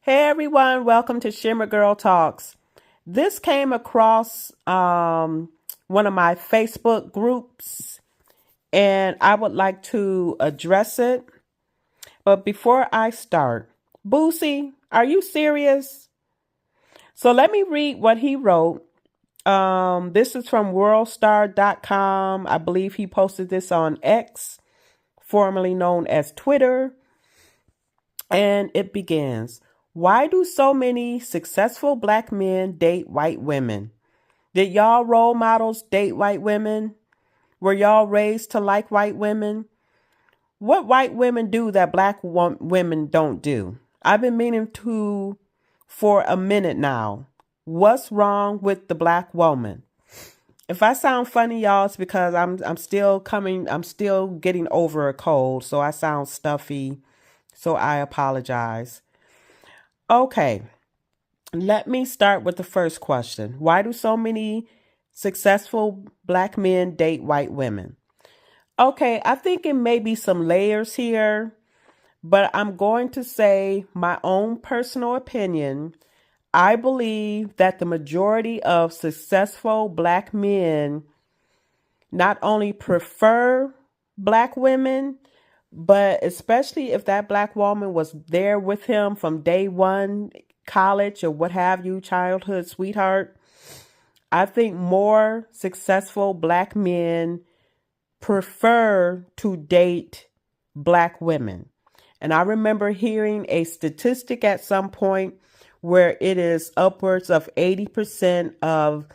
Hey everyone, welcome to Shimmer Girl Talks. This came across one of my Facebook groups and I would like to address it. But before I start, Boosie, are you serious? So let me read what he wrote. This is from worldstar.com. I believe he posted this on X, formerly known as Twitter. And it begins. Why do so many successful black men date white women? Did y'all role models date white women? Were y'all raised to like white women? What white women do that black women don't do? I've been meaning to for a minute now. What's wrong with the black woman? If I sound funny, y'all, it's because I'm still getting over a cold, so I sound stuffy. So I apologize. Okay, let me start with the first question. Why do so many successful black men date white women? Okay, I think it may be some layers here, but I'm going to say my own personal opinion. I believe that the majority of successful black men not only prefer black women, but especially if that black woman was there with him from day one, college or what have you, childhood sweetheart. I think more successful black men prefer to date black women. And I remember hearing a statistic at some point where it is upwards of 80% of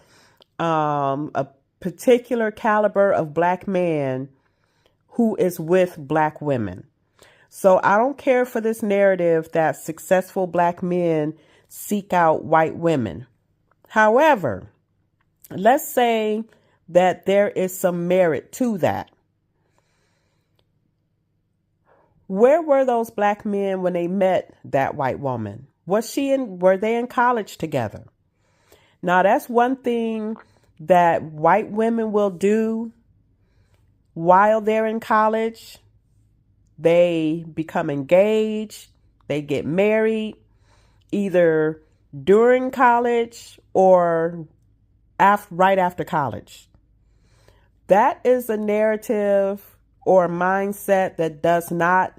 a particular caliber of black man who is with black women. So I don't care for this narrative that successful black men seek out white women. However, let's say that there is some merit to that. Where were those black men when they met that white woman? Were they in college together? Now that's one thing that white women will do while they're in college. They become engaged, they get married, either during college or right after college. That is a narrative or a mindset that does not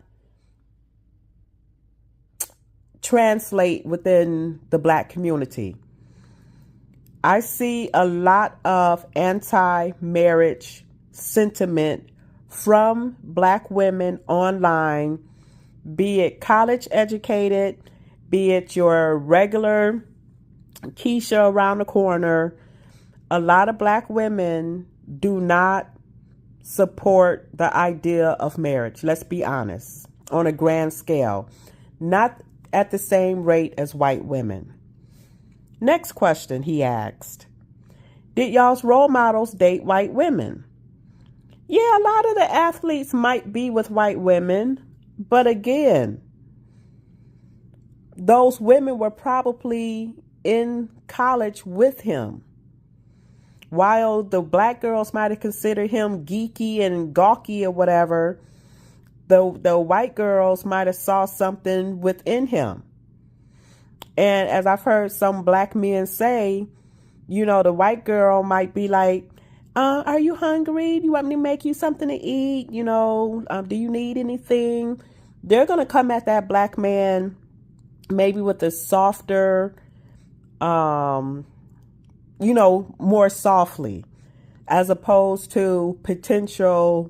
translate within the black community. I see a lot of anti-marriage sentiment from black women online, be it college educated, be it your regular Keisha around the corner. A lot of black women do not support the idea of marriage. Let's be honest, on a grand scale, not at the same rate as white women. Next question he asked. Did y'all's role models date white women? Yeah, a lot of the athletes might be with white women, but again, those women were probably in college with him. While the black girls might have considered him geeky and gawky or whatever, the white girls might have saw something within him. And as I've heard some black men say, the white girl might be like, are you hungry? Do you want me to make you something to eat? Do you need anything? They're going to come at that black man maybe with a softer, more softly, as opposed to potential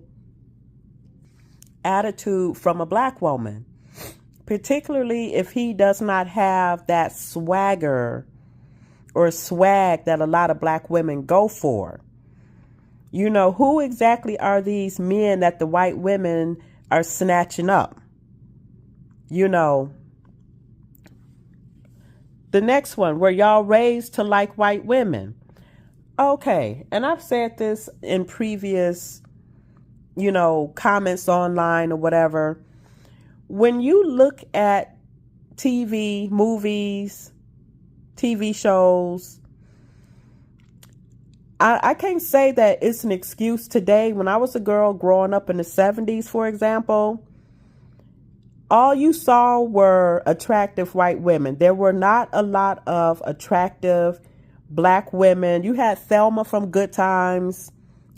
attitude from a black woman, particularly if he does not have that swagger or swag that a lot of black women go for. Who exactly are these men that the white women are snatching up? The next one, were y'all raised to like white women? Okay, and I've said this in previous, comments online or whatever. When you look at TV, movies, TV shows, I can't say that it's an excuse today. When I was a girl growing up in the 70s, for example, all you saw were attractive white women. There were not a lot of attractive black women. You had Thelma from Good Times.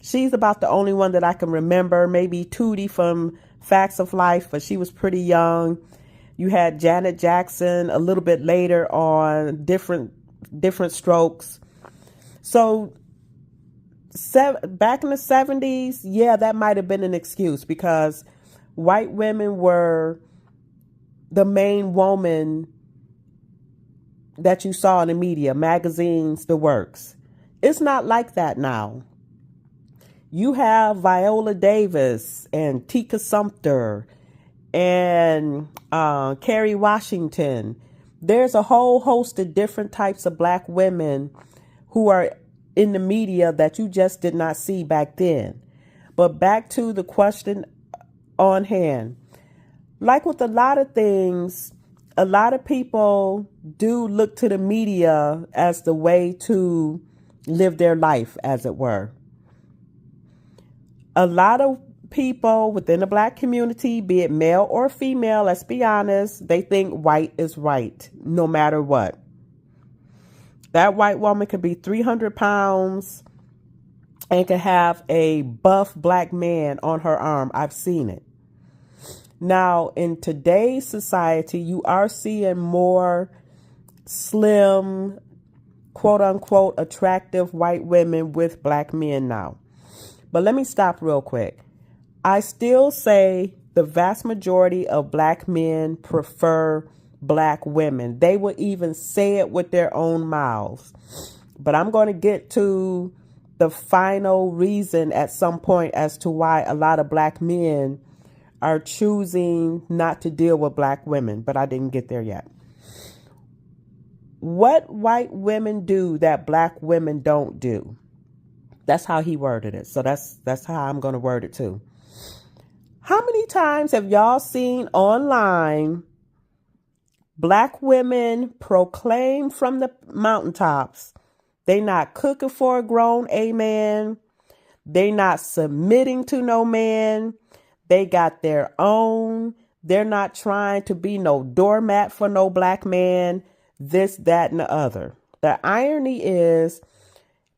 She's about the only one that I can remember. Maybe Tootie from Facts of Life, but she was pretty young. You had Janet Jackson a little bit later on different strokes. So back in the 70s, yeah, that might have been an excuse because white women were the main woman that you saw in the media, magazines, the works. It's not like that now. You have Viola Davis and Tika Sumpter and Kerry Washington. There's a whole host of different types of black women who are in the media that you just did not see back then. But back to the question on hand. Like with a lot of things, a lot of people do look to the media as the way to live their life, as it were. A lot of people within the black community, be it male or female, let's be honest, they think white is right, no matter what. That white woman could be 300 pounds and could have a buff black man on her arm. I've seen it. Now, in today's society, you are seeing more slim, quote unquote, attractive white women with black men now. But let me stop real quick. I still say the vast majority of black men prefer black women. They will even say it with their own mouths. But I'm going to get to the final reason at some point as to why a lot of black men are choosing not to deal with black women, but I didn't get there yet. What white women do that black women don't do? That's how he worded it. So that's how I'm going to word it too. How many times have y'all seen online black women proclaim from the mountaintops they not cooking for a grown man, they not submitting to no man, they got their own, they're not trying to be no doormat for no black man, this, that, and the other. The irony is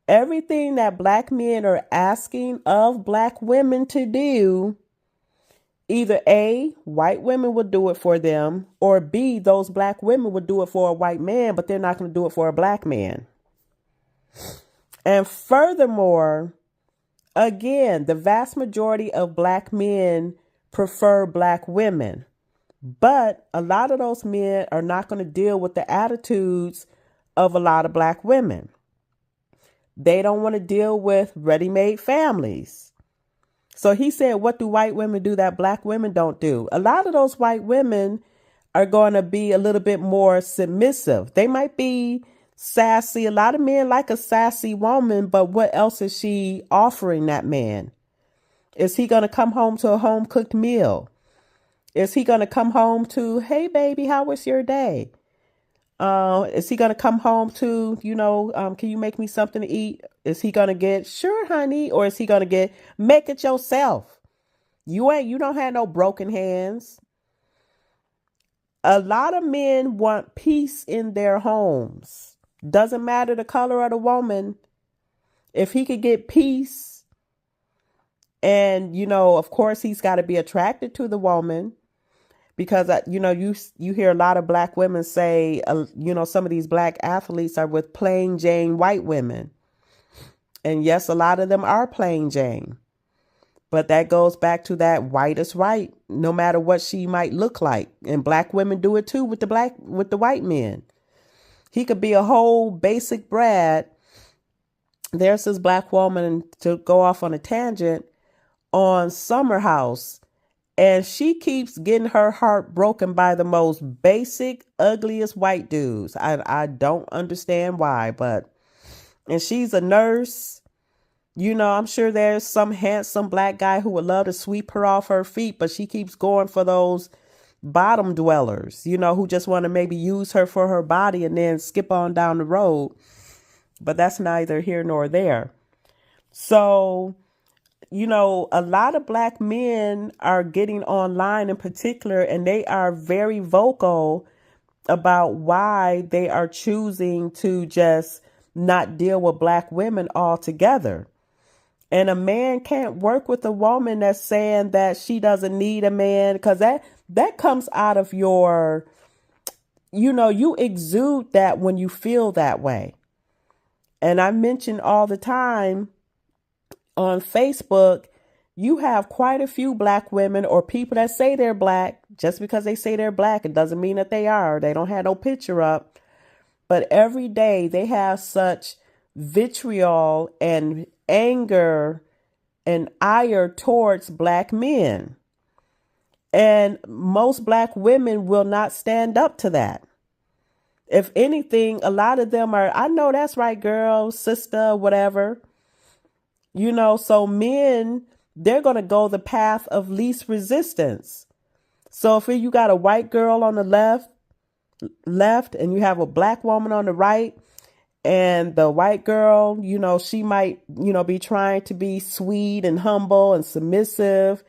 everything that black men are asking of black women to do, either A, white women would do it for them, or B, those black women would do it for a white man, but they're not going to do it for a black man. And furthermore, again, the vast majority of black men prefer black women, but a lot of those men are not going to deal with the attitudes of a lot of black women. They don't want to deal with ready-made families. So he said, what do white women do that black women don't do? A lot of those white women are going to be a little bit more submissive. They might be sassy. A lot of men like a sassy woman, but what else is she offering that man? Is he going to come home to a home cooked meal? Is he going to come home to, hey, baby, how was your day? Is he going to come home to, can you make me something to eat? Is he going to get, sure, honey? Or is he going to get, make it yourself? You don't have no broken hands. A lot of men want peace in their homes. Doesn't matter the color of the woman. If he could get peace and, of course, he's got to be attracted to the woman. Because, you hear a lot of black women say, some of these black athletes are with plain Jane white women. And yes, a lot of them are plain Jane. But that goes back to that white is right, no matter what she might look like. And black women do it too with the white men. He could be a whole basic Brad. There's this black woman, to go off on a tangent, on Summer House. And she keeps getting her heart broken by the most basic, ugliest white dudes. I don't understand why, and she's a nurse. I'm sure there's some handsome black guy who would love to sweep her off her feet, but she keeps going for those bottom dwellers, who just want to maybe use her for her body and then skip on down the road. But that's neither here nor there. So a lot of black men are getting online in particular, and they are very vocal about why they are choosing to just not deal with black women altogether. And a man can't work with a woman that's saying that she doesn't need a man, because that comes out of you exude that when you feel that way. And I mention all the time on Facebook, you have quite a few black women or people that say they're black. Just because they say they're black, it doesn't mean that they are. They don't have no picture up. But every day they have such vitriol and anger and ire towards black men. And most black women will not stand up to that. If anything, a lot of them are, I know that's right, girl, sister, whatever. So men, they're going to go the path of least resistance. So if you got a white girl on the left, and you have a black woman on the right, and the white girl, she might, be trying to be sweet and humble and submissive.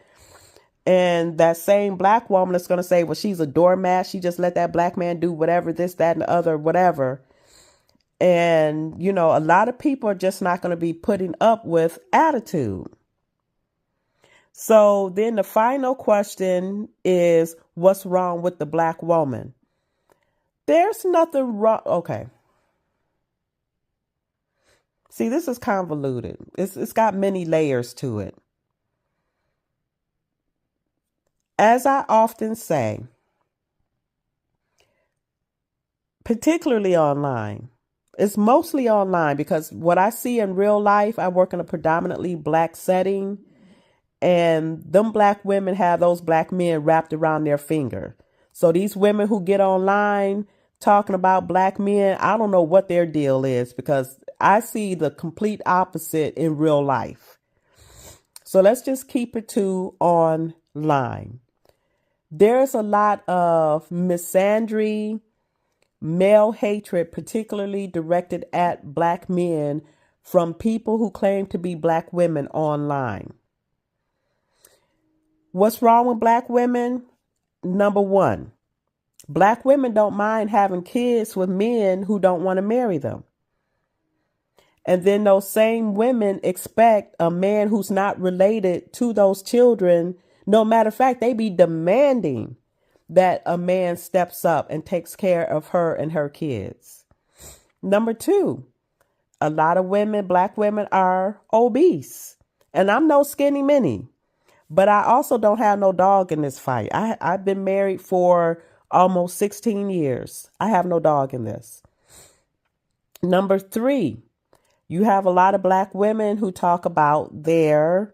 And that same black woman is going to say, well, she's a doormat. She just let that black man do whatever, this, that, and the other, whatever. And, a lot of people are just not going to be putting up with attitude. So then the final question is, what's wrong with the black woman? There's nothing wrong. Okay. See, this is convoluted. It's got many layers to it. As I often say, particularly online, it's mostly online because what I see in real life, I work in a predominantly black setting, and them black women have those black men wrapped around their finger. So these women who get online talking about black men, I don't know what their deal is, because I see the complete opposite in real life. So let's just keep it to online. There's a lot of misandry, male hatred, particularly directed at black men from people who claim to be black women online. What's wrong with black women? Number one, black women don't mind having kids with men who don't want to marry them. And then those same women expect a man who's not related to those children. No matter of fact, they be demanding that a man steps up and takes care of her and her kids. Number two, a lot of women, black women, are obese. And I'm no skinny mini, but I also don't have no dog in this fight. I've been married for almost 16 years. I have no dog in this. Number three, you have a lot of black women who talk about their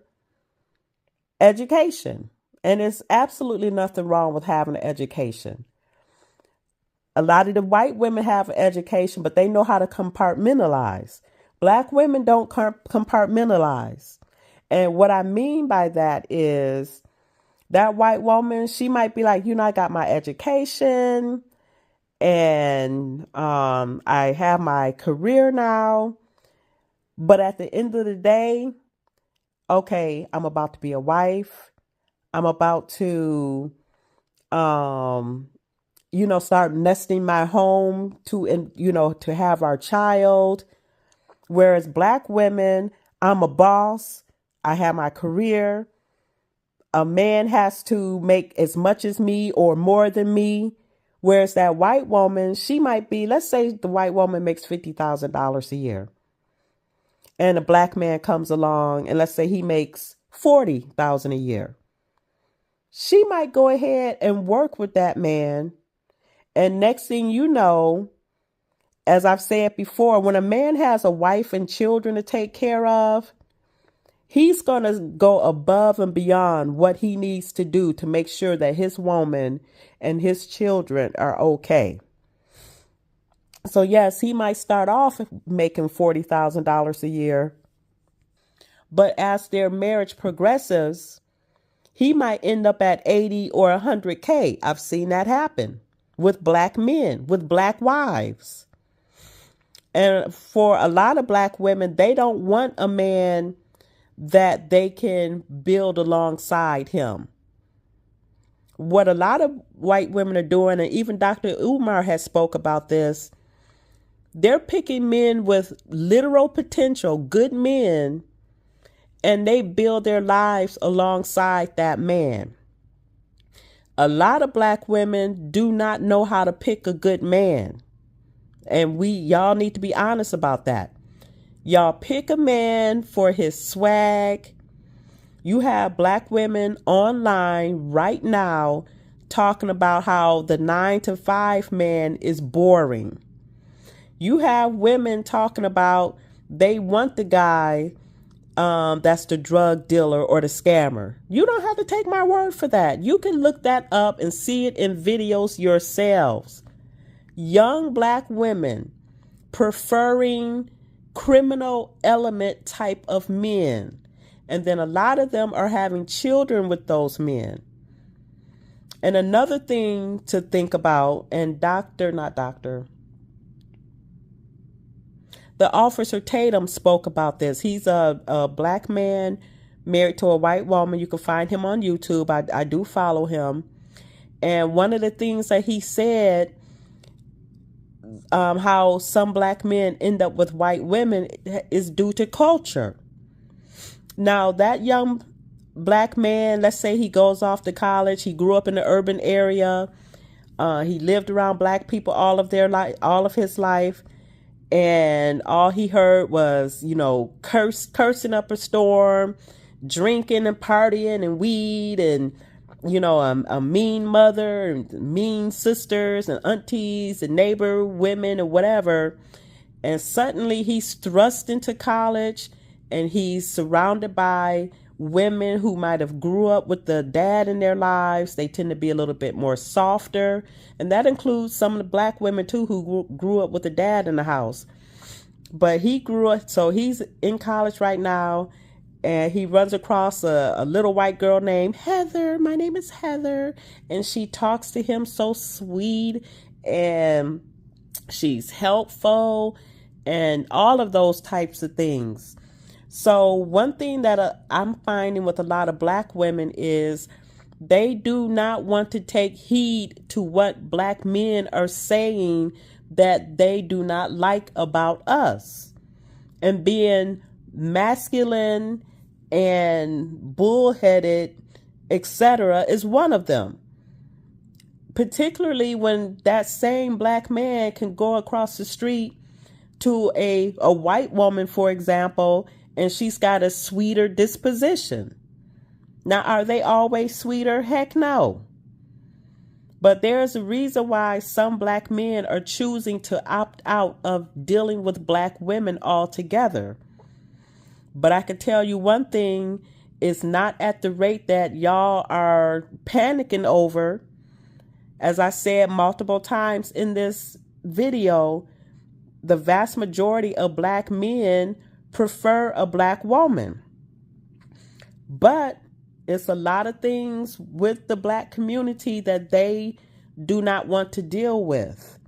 education. And there's absolutely nothing wrong with having an education. A lot of the white women have an education, but they know how to compartmentalize. Black women don't compartmentalize. And what I mean by that is that white woman, she might be like, I got my education and I have my career now. But at the end of the day, okay, I'm about to be a wife. I'm about to, start nesting my home to have our child. Whereas black women, I'm a boss. I have my career. A man has to make as much as me or more than me. Whereas that white woman, she might be, let's say the white woman makes $50,000 a year. And a black man comes along and let's say he makes $40,000 a year. She might go ahead and work with that man. And next thing you know, as I've said before, when a man has a wife and children to take care of, he's going to go above and beyond what he needs to do to make sure that his woman and his children are okay. So yes, he might start off making $40,000 a year, but as their marriage progresses, he might end up at 80 or 100K. I've seen that happen with black men, with black wives. And for a lot of black women, they don't want a man that they can build alongside him. What a lot of white women are doing, and even Dr. Umar has spoke about this, they're picking men with literal potential, good men, and they build their lives alongside that man. A lot of black women do not know how to pick a good man. And y'all need to be honest about that. Y'all pick a man for his swag. You have black women online right now talking about how the 9-to-5 man is boring. You have women talking about they want the guy that's the drug dealer or the scammer. You don't have to take my word for that. You can look that up and see it in videos yourselves. Young black women preferring criminal element type of men. And then a lot of them are having children with those men. And another thing to think about, and the Officer Tatum spoke about this. He's a black man married to a white woman. You can find him on YouTube. I do follow him. And one of the things that he said, how some black men end up with white women, is due to culture. Now, that young black man, let's say he goes off to college. He grew up in the urban area. He lived around black people all of his life. And all he heard was, cursing up a storm, drinking and partying and weed and, a mean mother and mean sisters and aunties and neighbor women and whatever. And suddenly he's thrust into college and he's surrounded by women who might have grew up with the dad in their lives. They tend to be a little bit more softer. And that includes some of the black women too, who grew up with the dad in the house. But he grew up, so he's in college right now, and he runs across a little white girl named Heather. My name is Heather. And she talks to him so sweet, and she's helpful, and all of those types of things. So one thing that I'm finding with a lot of black women is they do not want to take heed to what black men are saying that they do not like about us. And being masculine and bullheaded, etc., is one of them. Particularly when that same black man can go across the street to a white woman, for example, and she's got a sweeter disposition. Now, are they always sweeter? Heck no. But there's a reason why some black men are choosing to opt out of dealing with black women altogether. But I can tell you one thing, it's not at the rate that y'all are panicking over. As I said multiple times in this video, the vast majority of black men prefer a black woman. But it's a lot of things with the black community that they do not want to deal with.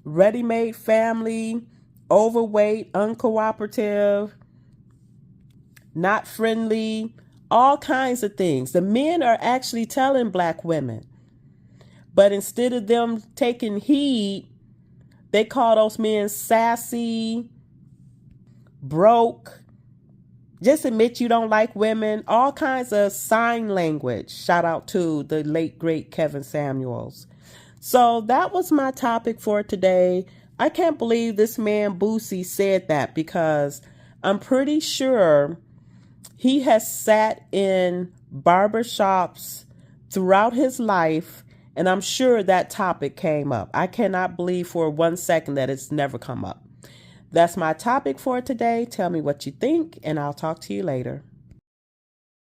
Ready-made family, overweight, uncooperative, not friendly, all kinds of things. The men are actually telling black women. But instead of them taking heed, they call those men sassy, broke, just admit you don't like women, all kinds of sign language. Shout out to the late, great Kevin Samuels. So that was my topic for today. I can't believe this man Boosie said that, because I'm pretty sure he has sat in barbershops throughout his life, and I'm sure that topic came up. I cannot believe for 1 second that it's never come up. That's my topic for today. Tell me what you think, and I'll talk to you later.